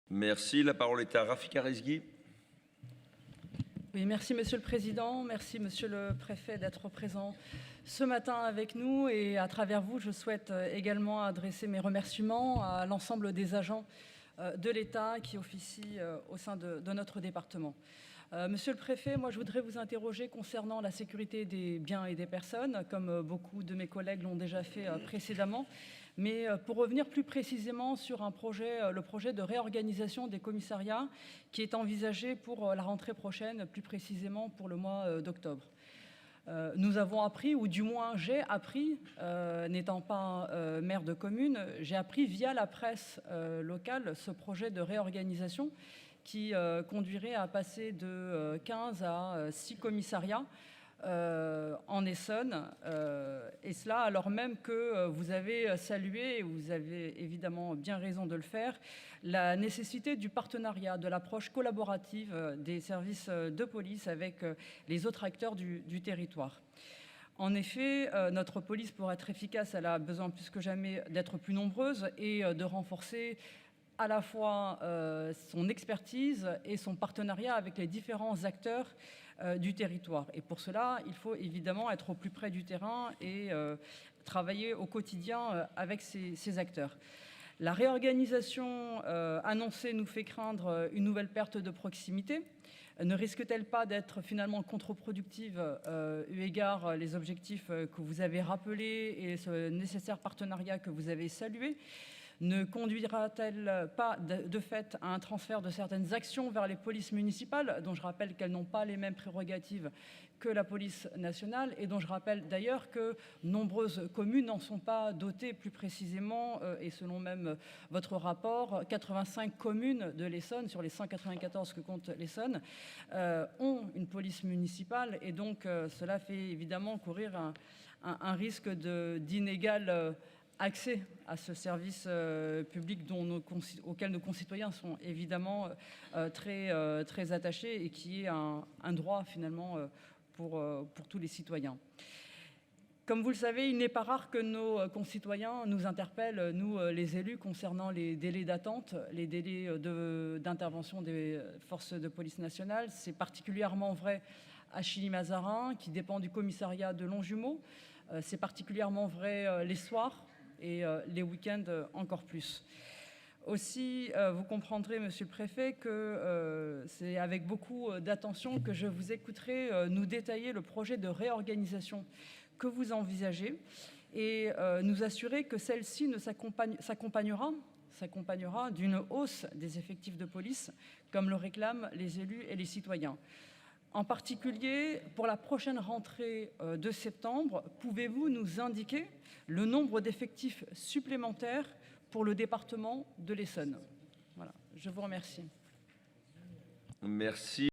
Merci. La parole est à Rafika Rezgui. Oui, merci Monsieur le Président, merci Monsieur le Préfet d'être présent ce matin avec nous et à travers vous, je souhaite également adresser mes remerciements à l'ensemble des agents de l'État qui officient au sein de notre département. Monsieur le Préfet, moi je voudrais vous interroger concernant la sécurité des biens et des personnes, comme beaucoup de mes collègues l'ont déjà fait précédemment, mais pour revenir plus précisément sur le projet de réorganisation des commissariats qui est envisagé pour la rentrée prochaine, plus précisément pour le mois d'octobre. Nous avons appris, ou du moins j'ai appris, n'étant pas maire de commune, j'ai appris via la presse locale ce projet de réorganisation qui conduirait à passer de 15 à 6 commissariats en Essonne, et cela alors même que vous avez salué, et vous avez évidemment bien raison de le faire, la nécessité du partenariat, de l'approche collaborative des services de police avec les autres acteurs du territoire. En effet, notre police, pour être efficace, elle a besoin plus que jamais d'être plus nombreuse et de renforcer à la fois son expertise et son partenariat avec les différents acteurs du territoire. Et pour cela, il faut évidemment être au plus près du terrain et travailler au quotidien avec ces acteurs. La réorganisation annoncée nous fait craindre une nouvelle perte de proximité. Ne risque-t-elle pas d'être finalement contre-productive eu égard les objectifs que vous avez rappelés et ce nécessaire partenariat que vous avez salué ? Ne conduira-t-elle pas de fait à un transfert de certaines actions vers les polices municipales, dont je rappelle qu'elles n'ont pas les mêmes prérogatives que la police nationale et dont je rappelle d'ailleurs que nombreuses communes n'en sont pas dotées plus précisément, et selon même votre rapport, 85 communes de l'Essonne, sur les 194 que compte l'Essonne, ont une police municipale et donc cela fait évidemment courir un risque d'inégal accès à ce service public auquel nos concitoyens sont évidemment très attachés et qui est un droit finalement pour tous les citoyens. Comme vous le savez, il n'est pas rare que nos concitoyens nous interpellent, nous les élus, concernant les délais d'attente, les délais d'intervention des forces de police nationale. C'est particulièrement vrai à Chilly-Mazarin, qui dépend du commissariat de Longjumeau. C'est particulièrement vrai les soirs et les week-ends encore plus. Aussi, vous comprendrez, Monsieur le Préfet, que c'est avec beaucoup d'attention que je vous écouterai nous détailler le projet de réorganisation que vous envisagez et nous assurer que celle-ci s'accompagnera d'une hausse des effectifs de police, comme le réclament les élus et les citoyens. En particulier, pour la prochaine rentrée de septembre, pouvez-vous nous indiquer le nombre d'effectifs supplémentaires pour le département de l'Essonne? Voilà, je vous remercie. Merci.